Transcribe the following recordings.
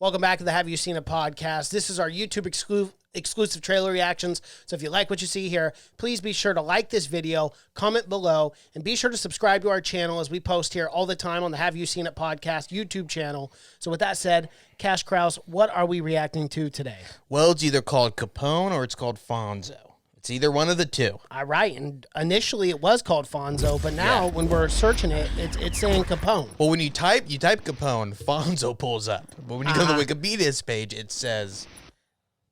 Welcome back to the Have You Seen It podcast. This is our YouTube exclusive trailer reactions. So if you like what you see here, please be sure to like this video, comment below, and be sure to subscribe to our channel as we post here all the time on the Have You Seen It podcast YouTube channel. So with that said, Cash Kraus, what are we reacting to today? Well, it's either called Capone or it's called Fonzo. It's either one of the two. All right, and initially it was called Fonzo, but now when we're searching it, it's saying Capone. Well, when you type Capone, Fonzo pulls up. But when you go to the Wikipedia's page, it says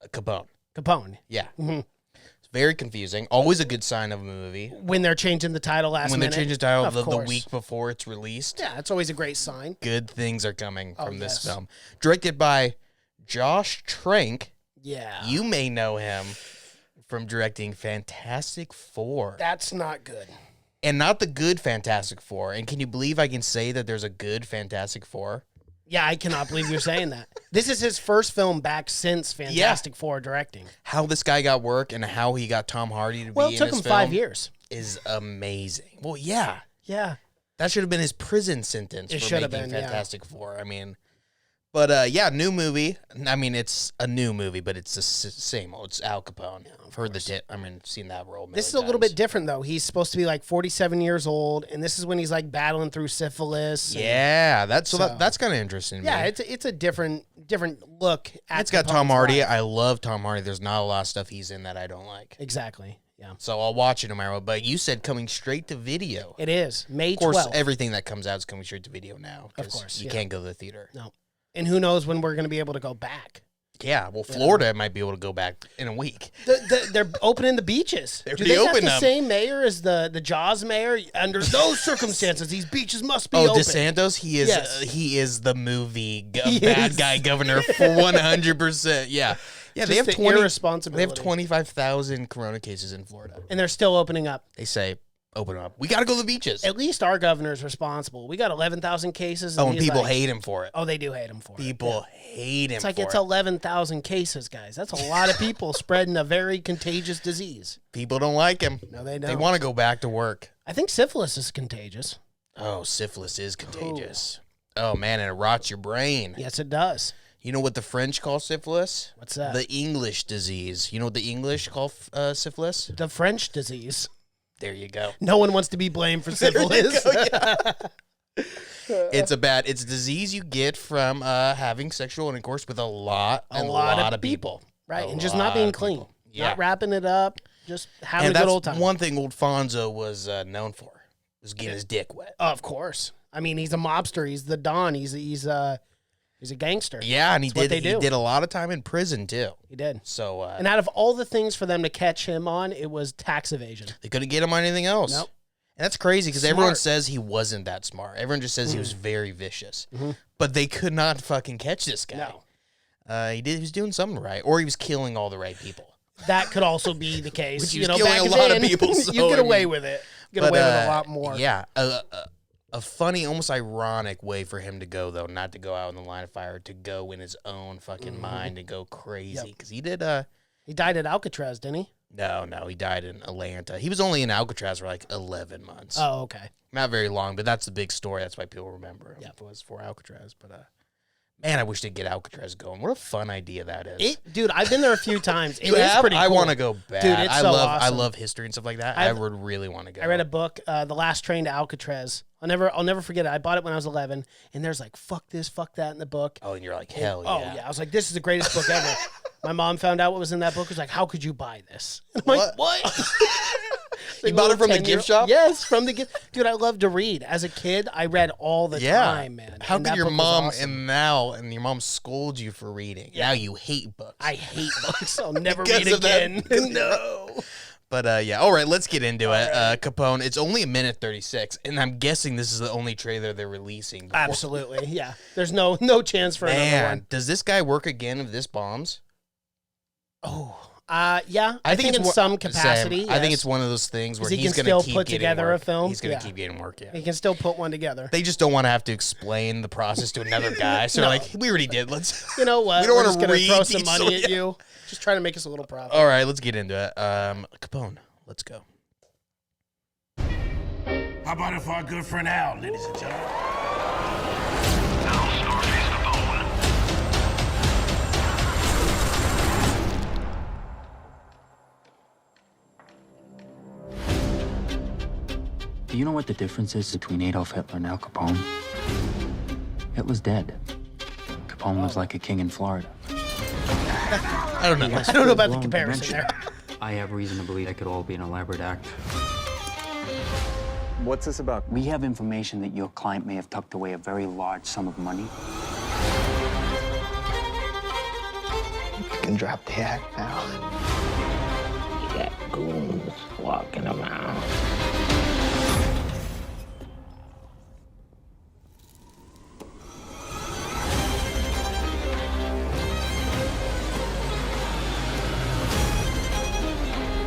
Capone. Capone. Yeah. It's very confusing. Always a good sign of a movie. When they're changing the title last minute. When they're changing the title Of the course. week before it's released. Yeah, it's always a great sign. Good things are coming from this yes. film. Directed by Josh Trank. Yeah. You may know him from directing Fantastic Four. That's not good. And not the good Fantastic Four. And can you believe I can say that there's a good Fantastic Four? Yeah, I cannot believe you're saying that. This is his first film back since Fantastic Four directing. How this guy got work and how he got Tom Hardy to be in Well, this it film took him 5 years. is amazing. Well, yeah. Yeah. That should have been his prison sentence It for should have making been, Fantastic Four. I mean, but yeah, new movie. I mean, it's a new movie, but it's the same old. It's Al Capone. I've heard the tip. I mean, seen that role. This is a little bit different, though. He's supposed to be like 47 years old, and this is when he's like battling through syphilis. Yeah, that's kind of interesting. Yeah, man. it's a different look. At It's got Capone's Tom Hardy. life. I love Tom Hardy. There's not a lot of stuff he's in that I don't like. Exactly. Yeah. So I'll watch it no matter what. But you said coming straight to video. It is May 12th. Of course, everything that comes out is coming straight to video now. Of course, you can't go to the theater. No. And who knows when we're going to be able to go back. Yeah, well, Florida might be able to go back in a week. They're opening the beaches. They're Do they got reopening the them. same mayor as the Jaws mayor? Under those circumstances, these beaches must be open. DeSantis, he is Yes. he is the movie He bad is. guy governor for 100%. Yeah, yeah. They Just have the 20. They irresponsibility. have 25,000 corona cases in Florida. And they're still opening up. They say open up. We got to go to the beaches. At least our governor's responsible. We got 11,000 cases. And And he's people like, hate him for it. Oh, they do hate him for it. People hate him. It's like for it's it. 11,000 cases, guys. That's a lot of people spreading a very contagious disease. People don't like him. No, they They don't. want to go back to work. I think syphilis is contagious. Oh, syphilis is contagious. Oh man, and it rots your brain. Yes, it does. You know what the French call syphilis? What's that? The English disease. You know what the English call syphilis? The French disease. There you go. No one wants to be blamed for syphilis. It's a disease you get from having sexual intercourse with a lot of people. Right, A and just not lot being of clean. people. Yeah. Not wrapping it up, just having And a good that's old time. one thing old Fonzo was known for, was getting his dick wet. Of course. I mean, he's a mobster. He's the Don. He's a gangster. Yeah, and he That's what they do. did a lot of time in prison too. He did. So And out of all the things for them to catch him on, it was tax evasion. they couldn't get him on anything else. Nope. And that's crazy because everyone Smart. says he wasn't that smart. Everyone just says he was very vicious. But they could not fucking catch this guy. No. He was doing something right, or he was killing all the right people. That could also be the case. Which he you was know, killing back a lot of then, people, so, you get I away mean- with it. Get away with a lot more. Yeah, a funny, almost ironic way for him to go though, not to go out in the line of fire, to go in his own fucking mind and go crazy. Because he did. He died at Alcatraz, didn't he? No, he died in Atlanta. He was only in Alcatraz for like 11 months. Oh, okay. Not very long, but that's the big story. That's why people remember him. Yep. It was for Alcatraz. But man, I wish they'd get Alcatraz going. What a fun idea that is. Dude, I've been there a few times. It You is have? pretty I cool. want to go back. Dude, it's I so love awesome. I love history and stuff like that. I would really want to go. I read a book, The Last Train to Alcatraz. I'll never forget it. I bought it when I was 11, and there's like fuck this, fuck that in the book. Oh, and you're like, hell yeah. Oh yeah, I was like, this is the greatest book ever. My mom found out what was in that book. Was like, how could you buy this? And I'm like, what? You bought it from the gift shop? Yes, from the gift. Dude, I love to read. As a kid, I read all the time, man. How And could that your book was mom awesome. and your mom scold you for reading? Yeah. Now you hate books. I hate books. I'll never Because read of that. again. No. But yeah, all right, let's get into it. Capone, it's only 1:36, and I'm guessing this is the only trailer they're releasing. before- Absolutely, yeah. There's no chance for another Man, one. does this guy work again if this bombs? Oh, yeah. I think it's in one- some capacity. Same. I think yes. it's one of those things where He he's can going to still keep put getting together work. a film? He's going Yeah. to keep getting work. Yeah. He can still put one together. They just don't want to have to explain the process to another guy. So they're like, we already did. Let's. You know what? We don't We're wanna just gonna read throw some these, money so at you. Just trying to make us a little profit. All right, let's get into it. Capone, let's go. How about it for our good friend Al, ladies and gentlemen? Now Scarface Capone. Do you know what the difference is between Adolf Hitler and Al Capone? Hitler's dead. Capone lives like a king in Florida. I don't know. I don't know about the comparison there. I have reason to believe that could all be an elaborate act. What's this about? We have information that your client may have tucked away a very large sum of money. You can drop the act now. You got goons walking around.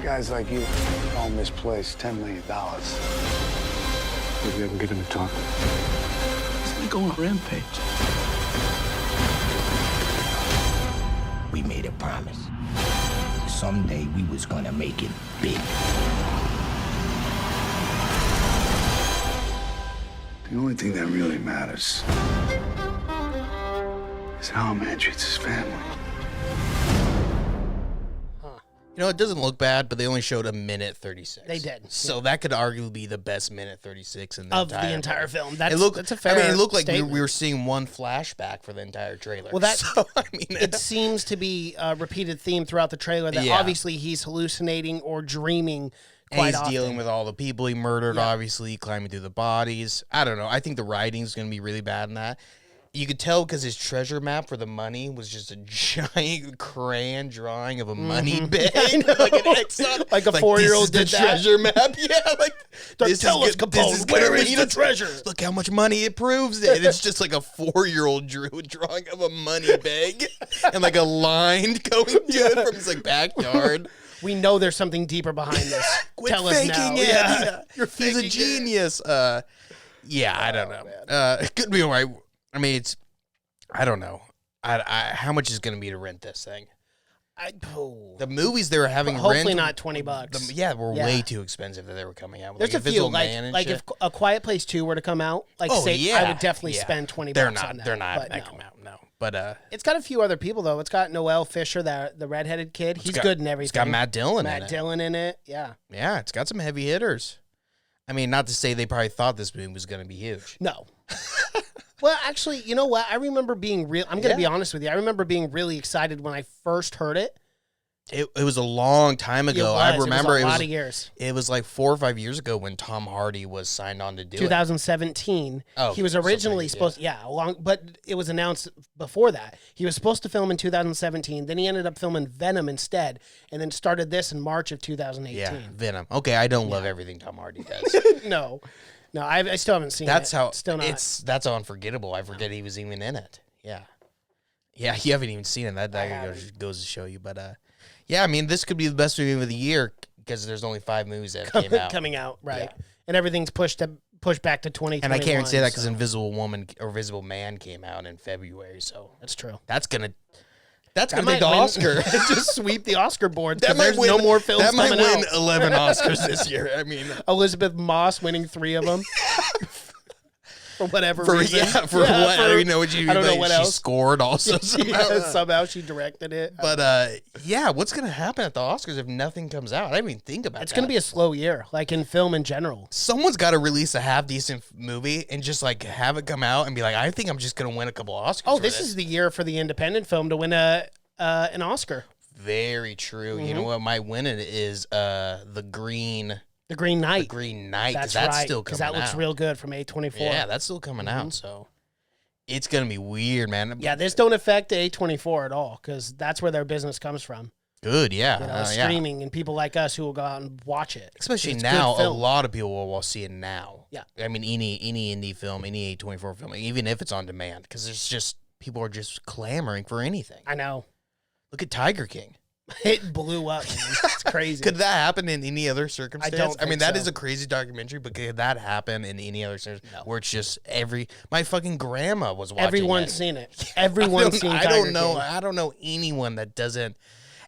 Guys like you own this place $10 million. Maybe I can get him to talk. He's gonna go on a rampage. We made a promise. Someday we was gonna make it big. The only thing that really matters is how a man treats his family. You know, it doesn't look bad, but they only showed a minute 36. They did. So that could arguably be the best minute 36 in the Of the entire film. That's a fair I mean, it looked like statement. we were seeing one flashback for the entire trailer. Well, that so, I mean, it seems to be a repeated theme throughout the trailer that Yeah. obviously he's hallucinating or dreaming and quite he's often. dealing with all the people he murdered, Yeah. obviously, climbing through the bodies. I don't know. I think the writing's going to be really bad in that. You could tell because his treasure map for the money was just a giant crayon drawing of a money bag. Like an X on it. Like a 4-year-old this is did the that. treasure map. Yeah, like this Tell us, is good- this Capone, is where gonna is lead the us- treasure? Look how much money it proves it. It's just like a 4-year-old drew a drawing of a money bag and like a line going to it from his like backyard. We know there's something deeper behind this. Quit Tell us now. faking it. Yeah. He's a genius. Yeah, I don't know. It could be all right. I mean, I don't know. How much is going to be to rent this thing? The movies they were having Hopefully rent, not $20. were Yeah. way too expensive that they were coming out with. There's like a few Invisible like Man and like shit. if A Quiet Place 2 were to come out, like Oh, say yeah, I would definitely yeah. spend $20 They're on not. that. They're not. but That no. come out. No, but It's got a few other people though. It's got Noel Fisher, the redheaded kid. He's got- good in everything. it's got Matt Dillon in Matt it. Dillon in it. Yeah. Yeah, it's got some heavy hitters. I mean, not to say they probably thought this movie was going to be huge. No. Well, actually, you know what? I remember being real. I'm going to be Yeah. honest with you. I remember being really excited when I first heard it. It was a long time ago. I remember it was a lot of years. It was like 4 or 5 years ago when Tom Hardy was signed on to do it. 2017. Oh, he was so originally maybe, supposed, but it was announced before that. He was supposed to film in 2017. Then he ended up filming Venom instead, and then started this in March of 2018. Yeah, Venom. Okay, I don't love everything Tom Hardy does. No, I still haven't seen That's it. how Still not. that's unforgettable. I forget he was even in it. Yeah, yeah, you haven't even seen it. That goes to show you. But yeah, I mean, this could be the best movie of the year because there's only 5 movies that came out. coming out, right? Yeah. And everything's pushed back to 2021. And I can't even say that because so Invisible Woman or Invisible Man came out in February. So that's true. that's gonna That take might the win- Oscar. Just sweep the Oscar board. That There's might no win- more films That might coming win out. 11 Oscars this year. I mean, Elizabeth Moss winning 3 of them. For whatever reason. what? I don't even know what you. I don't know like, what she else. scored also somehow. Somehow she directed it. But yeah, what's gonna happen at the Oscars if nothing comes out? I didn't even think about It's that. going to be a slow year, like in film in general. Someone's got to release a half decent movie and just like have it come out and be like, I think I'm just gonna win a couple Oscars. Oh, for this is the year for the independent film to win an Oscar. very true. You Mm-hmm. know what might win it is the Green The Green Knight. Knight. That's 'cause right. still Because coming that looks out. real good from A24. Yeah, that's still coming out. So it's gonna be weird, man. Yeah, this don't affect A24 at all because that's where their business comes from. Good, yeah, You know, yeah. streaming and people like us who will go out and watch it. Especially It's now, good a film. lot of people will see it now. Yeah. I mean, any indie film, any A24 film, even if it's on demand, because there's just people are just clamoring for anything. I know. Look at Tiger King. It blew up, man. It's crazy. Could that happen in any other circumstance? don't I mean, think that so. is a crazy documentary, but could that happen in any other circumstance where it's just my fucking grandma was watching Everyone's it. seen it. Everyone's seen I Tiger don't know. King. I don't know anyone that doesn't.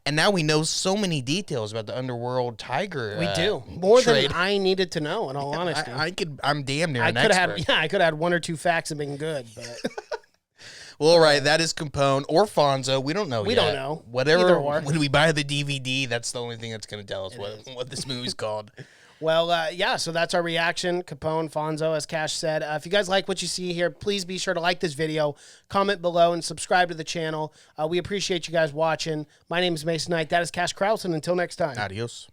And now we know so many details about the underworld tiger. We do. More trade. than I needed to know, in all honesty. I'm damn near I an could expert. have I could have had 1 or 2 facts and been good, but Well, all right, that is Capone or Fonzo. We don't know We yet. don't know. Whatever. Either or. When we buy the DVD, that's the only thing that's going to tell us what this movie's called. Well, yeah, so that's our reaction. Capone, Fonzo, as Cash said. If you guys like what you see here, please be sure to like this video, comment below, and subscribe to the channel. We appreciate you guys watching. My name is Mason Knight. That is Cash Krause, and until next time. Adios.